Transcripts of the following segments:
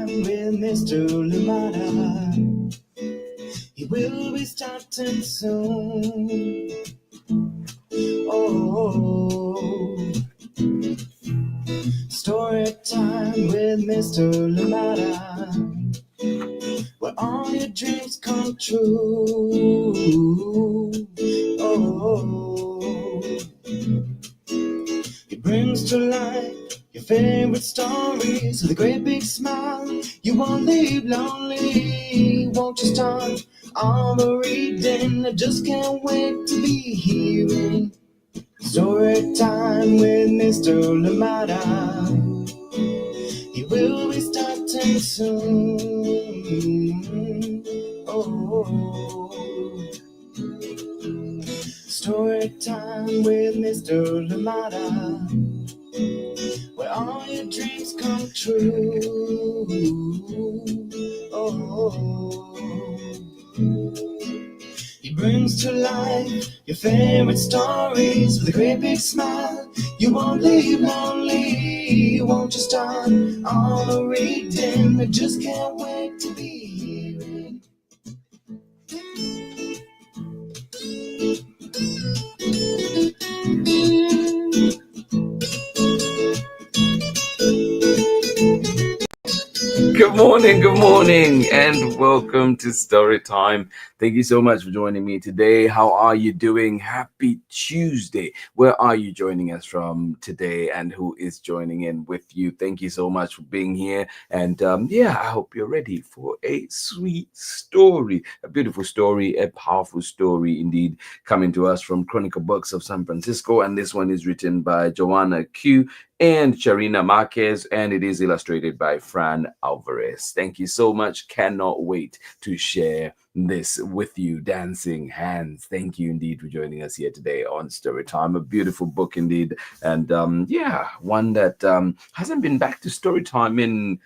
time with Mr. Limata. He will be starting soon. Oh, story time with Mr. Limata, where all your dreams come true. Oh, he brings to life your favorite stories with a great big smile. You won't leave lonely, won't you start all the reading? I just can't wait to be hearing story time with Mr. Limata. He will be starting soon. Oh, story time with Mr. Limata, where all your dreams come true. Oh, he brings to life your favorite stories with a great big smile. You won't leave lonely, won't you start all the reading? I just can't wait to be hearing. Good morning, and welcome to Story Time. Thank you so much for joining me today. How are you doing? Happy Tuesday. Where are you joining us from today, and who is joining in with you? Thank you so much for being here. And I hope you're ready for a sweet story, a beautiful story, a powerful story indeed, coming to us from Chronicle Books of San Francisco. And this one is written by Joanna Q and Charina Marquez, and it is illustrated by Fran Alvarez. Thank you so much. Cannot wait to share this with you. Dancing Hands. Thank you indeed for joining us here today on Storytime. A beautiful book indeed, and one that hasn't been back to Storytime in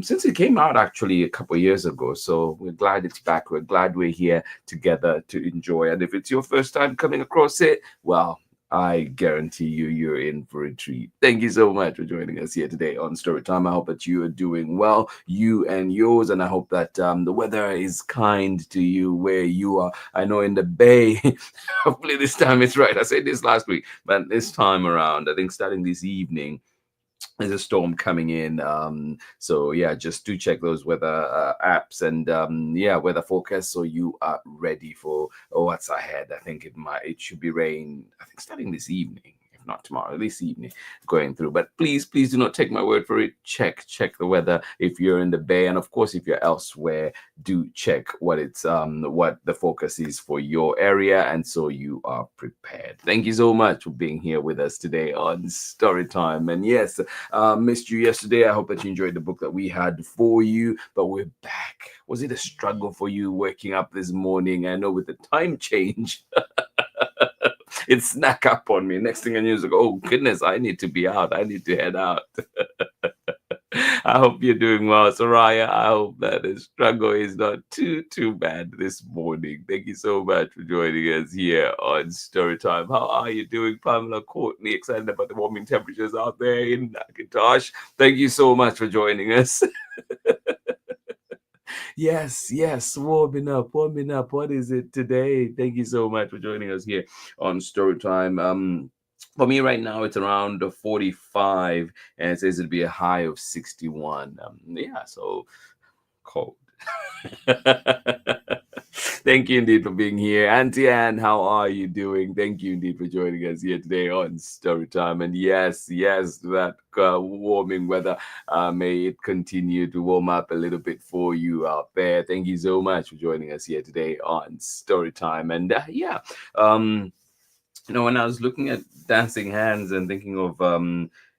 since it came out actually a couple of years ago. So we're glad it's back. We're glad we're here together to enjoy. And if it's your first time coming across it, well, I guarantee you're in for a treat. Thank you so much for joining us here today on Storytime. I hope that you are doing well, you and yours, and I hope that the weather is kind to you where you are. I know in the Bay, hopefully this time it's right. I said this last week, but this time around, I think starting this evening, there's a storm coming in. So yeah, just do check those weather apps and weather forecast so you are ready for what's ahead. I think it should be rain, I think starting this evening, if not tomorrow, this evening going through. But please do not take my word for it. Check the weather if you're in the Bay, and of course if you're elsewhere, do check what the focus is for your area, and so you are prepared. Thank you so much for being here with us today on Storytime. And yes, missed you yesterday. I hope that you enjoyed the book that we had for you, but we're back. Was it a struggle for you waking up this morning? I know with the time change, it snuck up on me. Next thing I knew, I was like, oh goodness, I need to be out. I need to head out. I hope you're doing well, Soraya. I hope that the struggle is not too bad this morning. Thank you so much for joining us here on Storytime. How are you doing, Pamela Courtney? Excited about the warming temperatures out there in Nakatosh. Thank you so much for joining us. Yes, warming up. What is it today? Thank you so much for joining us here on Storytime. For me right now, it's around 45, and it says it'd be a high of 61. So cold. Thank you indeed for being here. Auntie Anne, how are you doing? Thank you indeed for joining us here today on Storytime. And yes, that warming weather, may it continue to warm up a little bit for you out there. Thank you so much for joining us here today on Storytime. And when I was looking at Dancing Hands and thinking of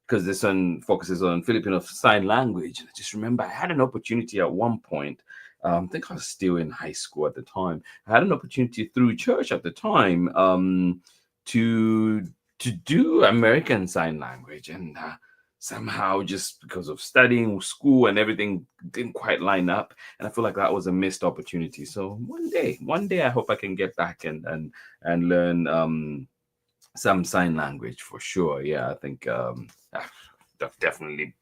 because this one focuses on Filipino sign language, I just remember I had an opportunity at one point. I think I was still in high school at the time. I had an opportunity through church at the time to do American Sign Language, and somehow just because of studying school and everything didn't quite line up, and I feel like that was a missed opportunity. So one day I hope I can get back and learn some sign language for sure. Yeah, I think I've definitely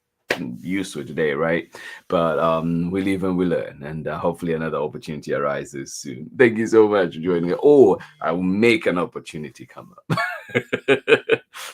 useful today, right? But we live and we learn, and hopefully another opportunity arises soon. Thank you so much for joining me. Or I will make an opportunity come up.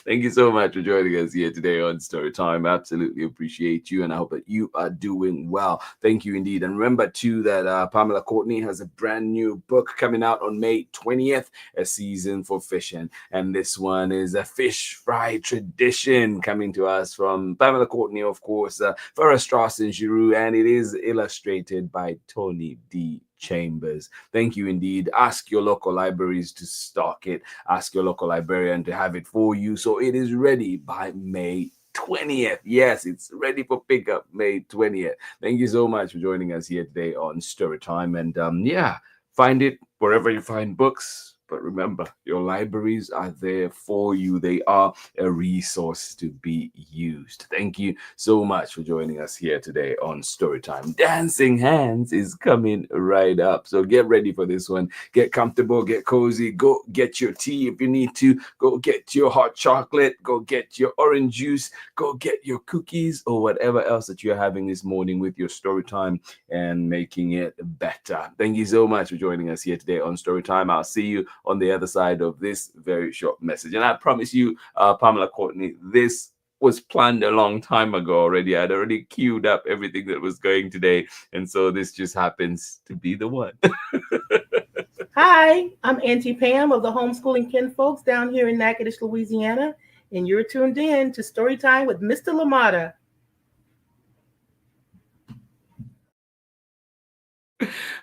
Thank you so much for joining us here today on Story Time. Absolutely appreciate you, and I hope that you are doing well. Thank you indeed. And remember, too, that Pamela Courtney has a brand new book coming out on May 20th, A Season for Fishing. And this one is a fish fry tradition coming to us from Pamela Courtney, of course, for Strauss and Giroux, and it is illustrated by Tony D. Chambers. Thank you indeed. Ask your local libraries to stock it. Ask your local librarian to have it for you so it is ready by May 20th. Yes, it's ready for pickup May 20th. Thank you so much for joining us here today on Storytime. And yeah, find it wherever you find books. But remember, your libraries are there for you. They are a resource to be used. Thank you so much for joining us here today on Storytime. Dancing Hands is coming right up. So get ready for this one. Get comfortable, get cozy, go get your tea if you need to, go get your hot chocolate, go get your orange juice, go get your cookies or whatever else that you're having this morning with your Storytime and making it better. Thank you so much for joining us here today on Storytime. I'll see you on the other side of this very short message. And I promise you, Pamela Courtney, this was planned a long time ago already. I'd already queued up everything that was going today. And so this just happens to be the one. Hi, I'm Auntie Pam of the Homeschooling Kinfolks down here in Natchitoches, Louisiana, and you're tuned in to Storytime with Mr. Limata.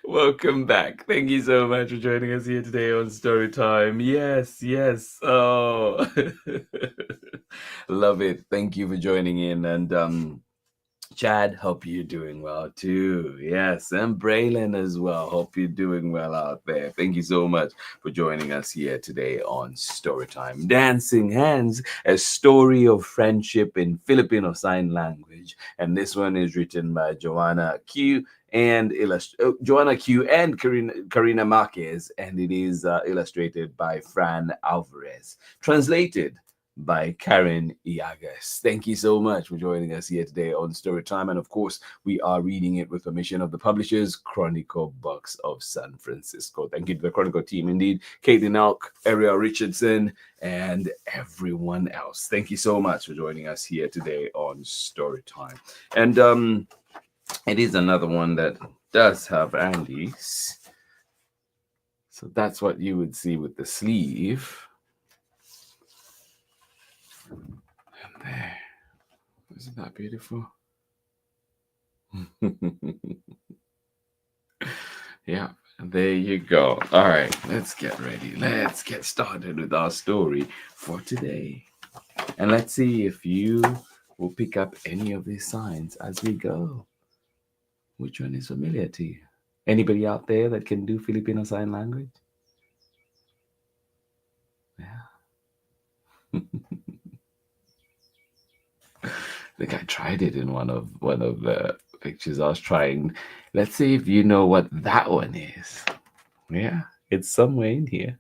Welcome back. Thank you so much for joining us here today on Story Time. Yes, yes. Oh, love it. Thank you for joining in. And Chad, hope you're doing well too. Yes, and Braylon as well. Hope you're doing well out there. Thank you so much for joining us here today on Storytime. Dancing Hands, a story of friendship in Filipino Sign Language. And this one is written by Joanna Q and Joanna Q and Karina Marquez, and it is illustrated by Fran Alvarez. Translated by Karen Iagas. Thank you so much for joining us here today on Storytime. And of course, we are reading it with permission of the publishers, Chronicle Books of San Francisco. Thank you to the Chronicle team, indeed. Caitlin Elk, Ariel Richardson, and everyone else. Thank you so much for joining us here today on Storytime. And it is another one that does have Andes. So that's what you would see with the sleeve. And there. Isn't that beautiful? Yeah, there you go. All right, let's get ready. Let's get started with our story for today. And let's see if you will pick up any of these signs as we go. Which one is familiar to you? Anybody out there that can do Filipino Sign Language? Yeah. I think I tried it in one of the pictures I was trying. Let's see if you know what that one is. Yeah, it's somewhere in here.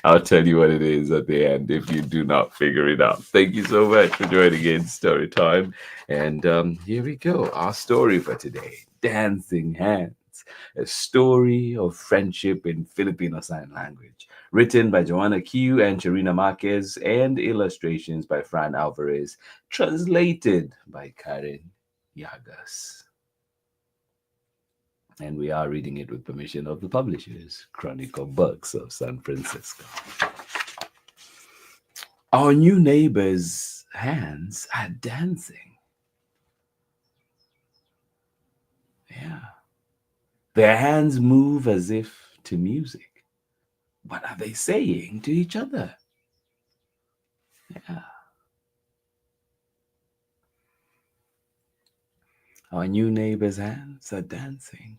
I'll tell you what it is at the end if you do not figure it out. Thank you so much for joining in Story Time. And here we go. Our story for today, Dancing Hands, a story of friendship in Filipino Sign Language. Written by Joanna Q and Charina Marquez, and illustrations by Fran Alvarez. Translated by Karen Yagas. And we are reading it with permission of the publishers, Chronicle Books of San Francisco. Our new neighbor's hands are dancing. Yeah. Their hands move as if to music. What are they saying to each other? Yeah. Our new neighbor's hands are dancing.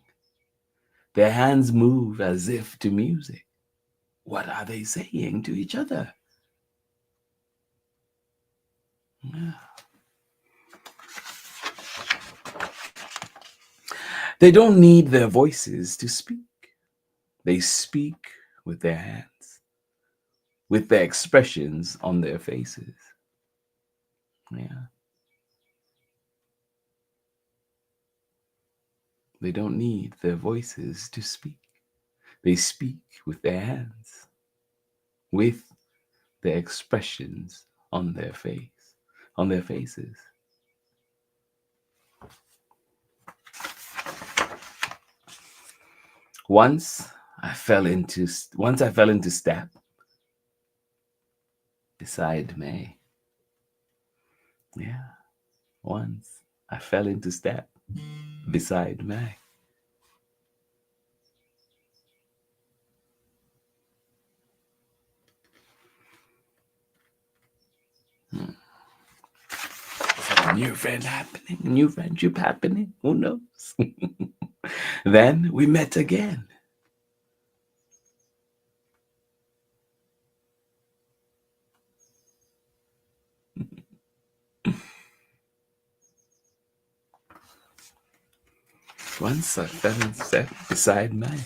Their hands move as if to music. What are they saying to each other? Yeah. They don't need their voices to speak. They speak with their hands, with their expressions on their faces. Yeah. They don't need their voices to speak. They speak with their hands, with their expressions on their face, on their faces. Once once I fell into step beside May. Yeah. Once I fell into step beside May. A new friend happening, a new friendship happening. Who knows? Then we met again. Once I fell in step beside May.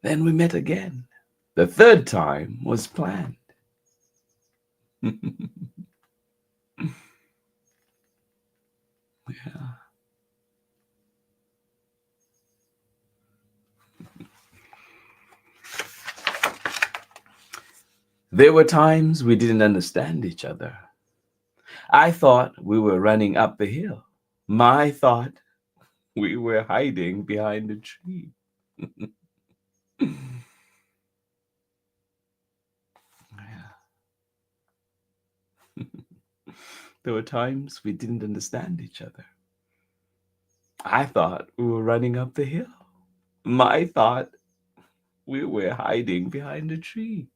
Then we met again. The third time was planned. Yeah. There were times we didn't understand each other. I thought we were running up the hill. My thought we were hiding behind a tree. Yeah. There were times we didn't understand each other. I thought we were running up the hill. My thought we were hiding behind a tree.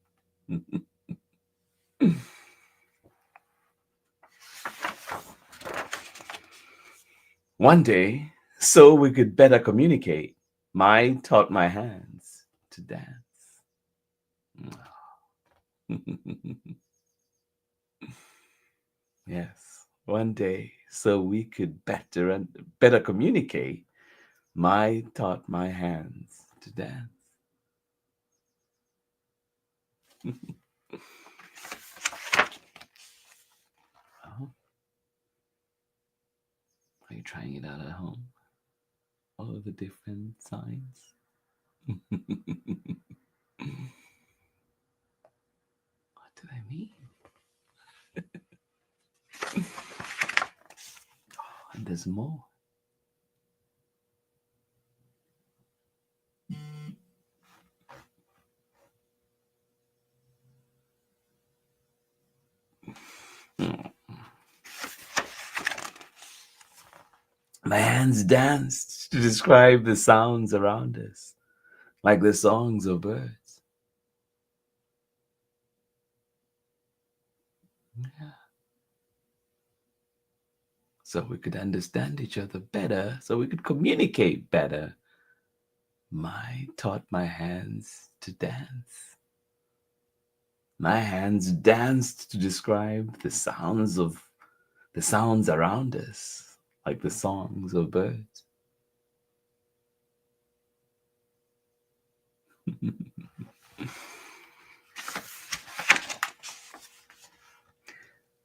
One day, so we could better communicate, Mai taught my hands to dance. Yes, one day, so we could better communicate, Mai taught my hands to dance. Oh, are you trying it out at home? All of the different signs. What did I mean? Oh, and there's more. My hands danced to describe the sounds around us, like the songs of birds. Yeah. So we could understand each other better, so we could communicate better. Mai taught my hands to dance. My hands danced to describe the sounds around us, like the songs of birds.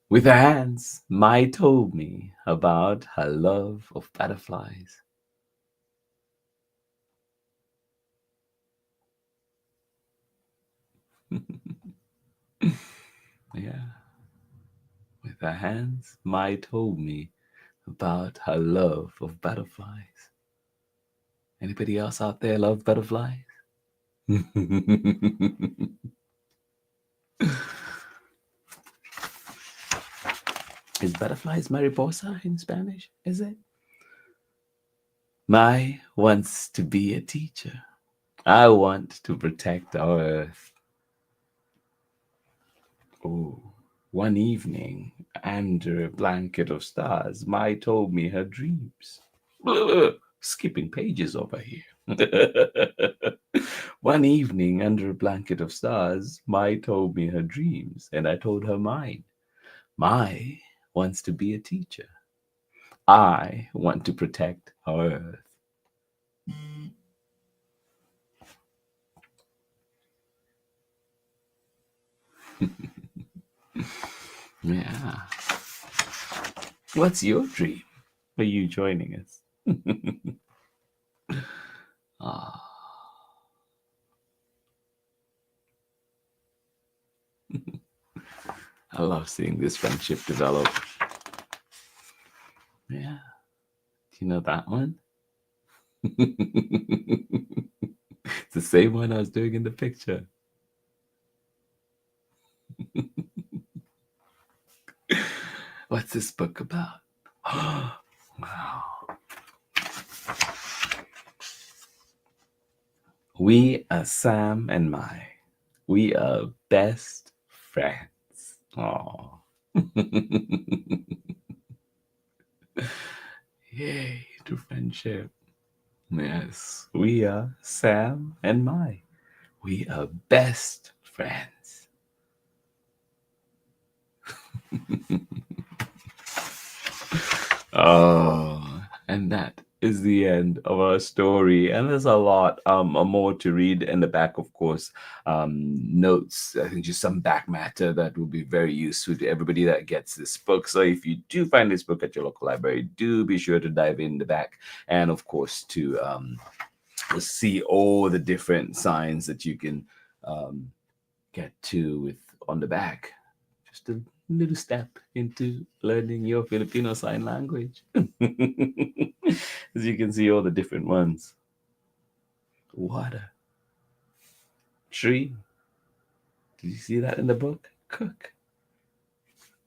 With her hands, Mai told me about her love of butterflies. Yeah. With her hands, Mai told me about her love of butterflies. Anybody else out there love butterflies? Is butterflies mariposa in Spanish? Is it? Mai wants to be a teacher. I want to protect our earth. Oh, one evening, under a blanket of stars, Mai told me her dreams. Skipping pages over here. One evening, under a blanket of stars, Mai told me her dreams, and I told her mine. Mai wants to be a teacher. I want to protect our earth. Yeah. What's your dream? Are you joining us? Ah, I love seeing this friendship develop. Yeah. Do you know that one? It's the same one I was doing in the picture. What's this book about? Wow. We are Sam and Mai. We are best friends. Oh. Yay to friendship. Yes, we are Sam and Mai. We are best friends. Oh, and that is the end of our story. And there's a lot more to read in the back, of course. Notes, I think just some back matter that will be very useful to everybody that gets this book. So if you do find this book at your local library, do be sure to dive in the back, and of course to see all the different signs that you can get to with on the back. Just a little step into learning your Filipino sign language. As you can see all the different ones. Water. Tree. Did you see that in the book? Cook.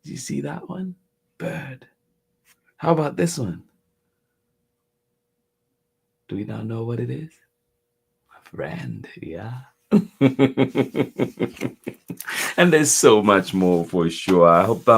Did you see that one? Bird. How about this one? Do we now know what it is? A friend, yeah. And there's so much more for sure. I hope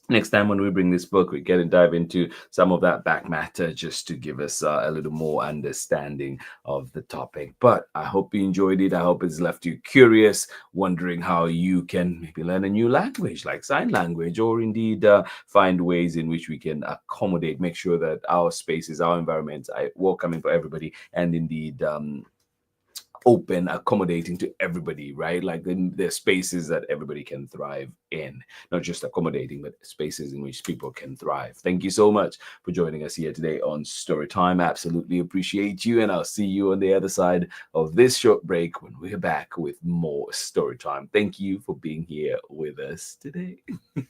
next time when we bring this book, we get and dive into some of that back matter just to give us a little more understanding of the topic. But I hope you enjoyed it. I hope it's left you curious, wondering how you can maybe learn a new language like sign language, or indeed find ways in which we can accommodate, make sure that our spaces, our environments are welcoming for everybody, and indeed open, accommodating to everybody, right? Like there's spaces that everybody can thrive in, not just accommodating, but spaces in which people can thrive. Thank you so much for joining us here today on Storytime. Absolutely appreciate you, and I'll see you on the other side of this short break when we're back with more Storytime. Thank you for being here with us today.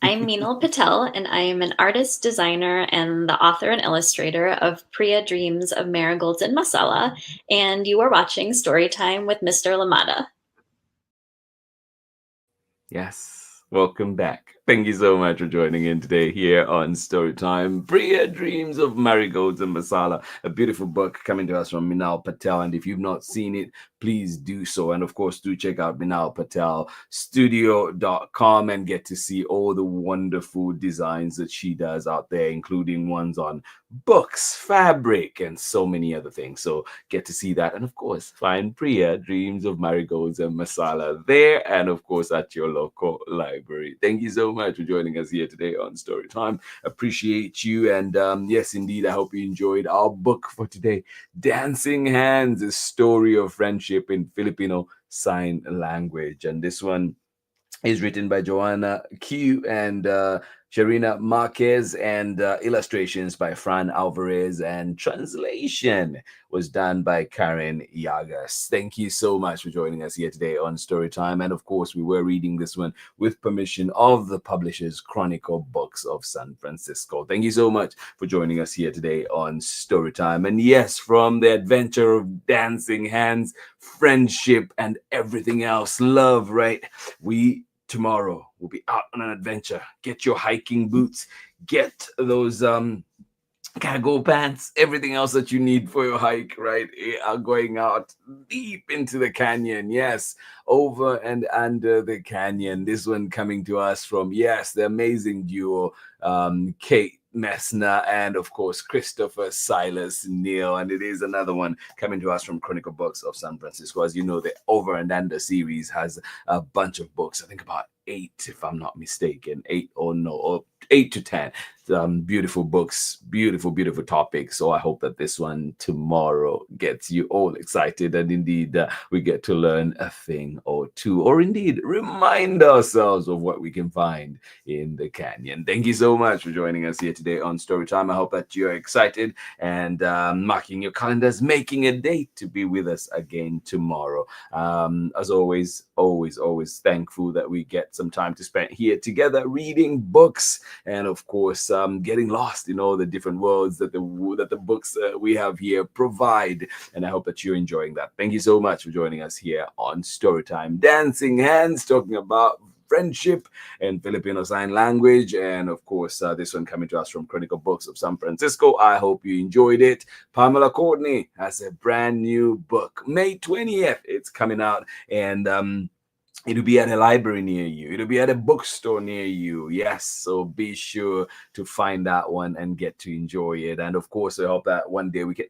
I'm Meenal Patel, and I am an artist, designer, and the author and illustrator of Priya Dreams of Marigolds and Masala, and you are watching Storytime with Mr. Limata. Yes, welcome back. Thank you so much for joining in today here on Storytime. Priya Dreams of Marigolds and Masala, a beautiful book coming to us from Meenal Patel. And if you've not seen it, please do so. And of course, do check out Meenal Patel Studio.com and get to see all the wonderful designs that she does out there, including ones on books, fabric, and so many other things. So get to see that. And of course, find Priya Dreams of Marigolds and Masala there, and of course at your local library. Thank you so much for joining us here today on Storytime. Appreciate you. And yes, indeed, I hope you enjoyed our book for today, Dancing Hands, a story of friendship in Filipino sign language. And this one is written by Joanna Q and Charina Marquez, and illustrations by Fran, Alvarez, and translation was done by Karen Yagas. Thank you so much for joining us here today on Storytime. And of course, we were reading this one with permission of the publishers Chronicle Books of San Francisco. Thank you so much for joining us here today on Storytime. And yes, from the adventure of dancing hands, friendship, and everything else, love, right? We tomorrow we'll be out on an adventure. Get your hiking boots, get those cargo pants, everything else that you need for your hike, right? We are going out deep into the canyon. Yes, over and under the canyon. This one coming to us from, yes, the amazing duo, Kate Messner and of course Christopher Silas Neal, and it is another one coming to us from Chronicle Books of San Francisco. As you know, the Over and Under series has a bunch of books, I think about 8 if I'm not mistaken, 8 or 8 to 10 beautiful books, beautiful topics. So I hope that this one tomorrow gets you all excited, and indeed we get to learn a thing or two, or indeed remind ourselves of what we can find in the canyon. Thank you so much for joining us here today on Storytime. I hope that you're excited and marking your calendars, making a date to be with us again tomorrow. As always thankful that we get some time to spend here together reading books, and of course getting lost in all the different worlds that the books we have here provide. And I hope that you're enjoying that. Thank you so much for joining us here on Storytime. Dancing Hands, talking about friendship and Filipino sign language, and of course this one coming to us from Chronicle Books of San Francisco. I hope you enjoyed it. Pamela Courtney has a brand new book, May 20th it's coming out, and it'll be at a library near you. It'll be at a bookstore near you. Yes, so be sure to find that one and get to enjoy it. And of course, I hope that one day we can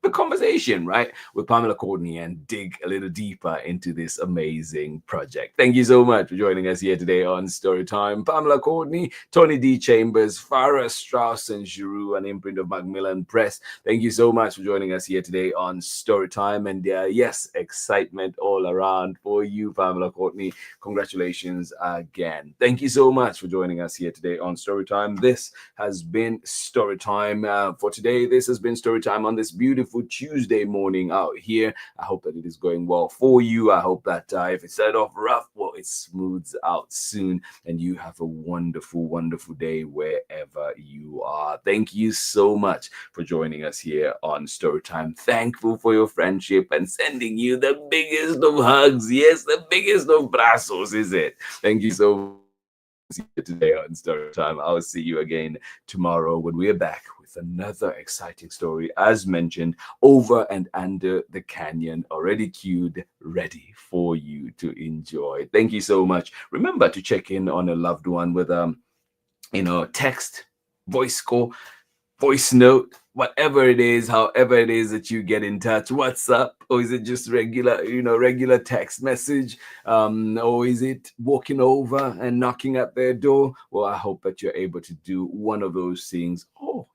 a conversation, right, with Pamela Courtney and dig a little deeper into this amazing project. Thank you so much for joining us here today on Storytime. Pamela Courtney, Tony D. Chambers, Farah Strauss and Giroux, an imprint of Macmillan Press. Thank you so much for joining us here today on Storytime. And yes, excitement all around for you, Pamela Courtney. Congratulations again. Thank you so much for joining us here today on Storytime. This has been Storytime for today. This has been Storytime on this beautiful Tuesday morning out here. I hope that it is going well for you. I hope that if it started off rough, well, it smooths out soon, and you have a wonderful day wherever you are. Thank you so much for joining us here on Storytime. Thankful for your friendship and sending you the biggest of hugs. Yes, the biggest of brazos, is it? Thank you so much today on Storytime. I'll see you again tomorrow when we are back with another exciting story, as mentioned, over and under the canyon, already queued, ready for you to enjoy. Thank you so much. Remember to check in on a loved one with text, voice call, voice note, whatever it is, however it is that you get in touch. WhatsApp, or is it just regular text message, or is it walking over and knocking at their door? Well, I hope that you're able to do one of those things,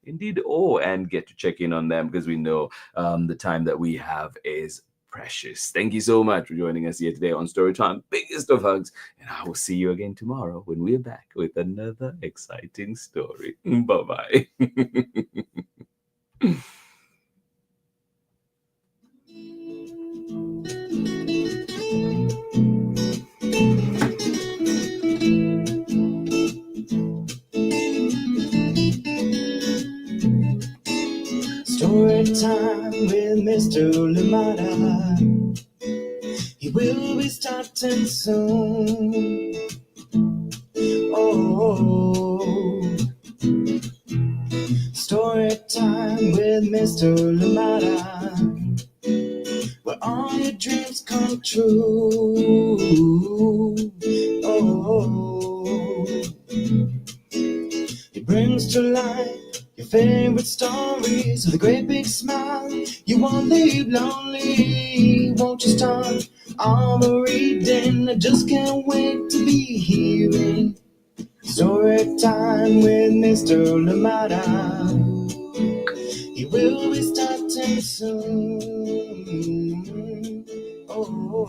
and get to check in on them, because we know the time that we have is precious. Thank you so much for joining us here today on Storytime. Biggest of hugs, and I will see you again tomorrow when we're back with another exciting story. Bye-bye. Story time with Mr. Limata. He will be starting soon. Oh, story time with Mr. Limata, where all your dreams come true. Oh, he brings to life your favorite stories with a great big smile. You won't leave lonely. Won't you start all the reading? I just can't wait to be hearing story time with Mr. Limata. He will be starting soon. Oh,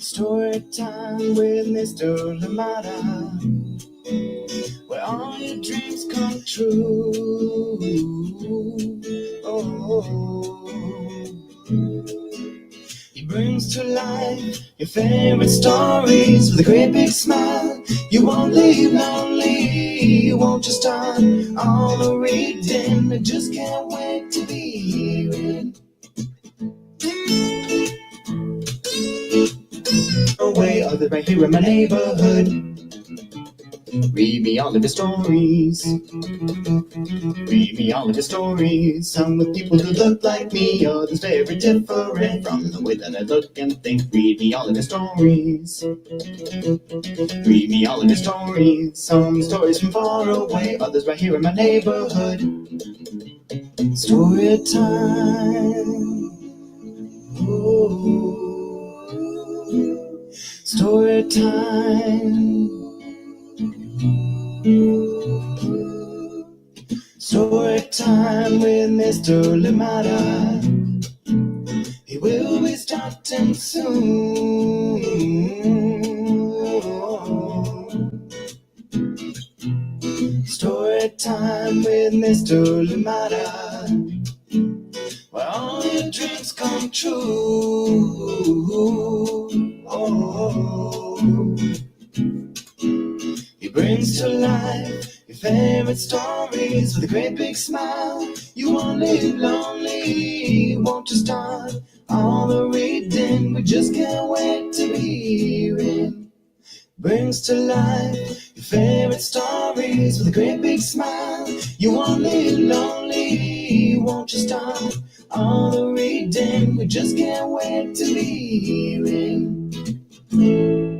story time with Mr. Limata, where all your dreams come true. Oh, he brings to life your favorite stories with a great big smile. You won't leave lonely. Won't you start all the reading? I just can't wait to be hearing. Away, other right here in my neighborhood. Read me all of the stories. Read me all of the stories. Some with people who look like me, others very different from the way that I look and think. Read me all of the stories. Read me all of the stories. Some stories from far away, others right here in my neighborhood. Story time. Ooh. Story time. Story time with Mr. Limata. He will be starting soon. Story time with Mr. Limata, where all your dreams come true. He brings to life your favorite stories with a great big smile. You won't live lonely, won't you start all the reading? We just can't wait to be hearing. Brings to life your favorite stories with a great big smile. You won't live lonely, won't you start all the reading? We just can't wait to be hearing.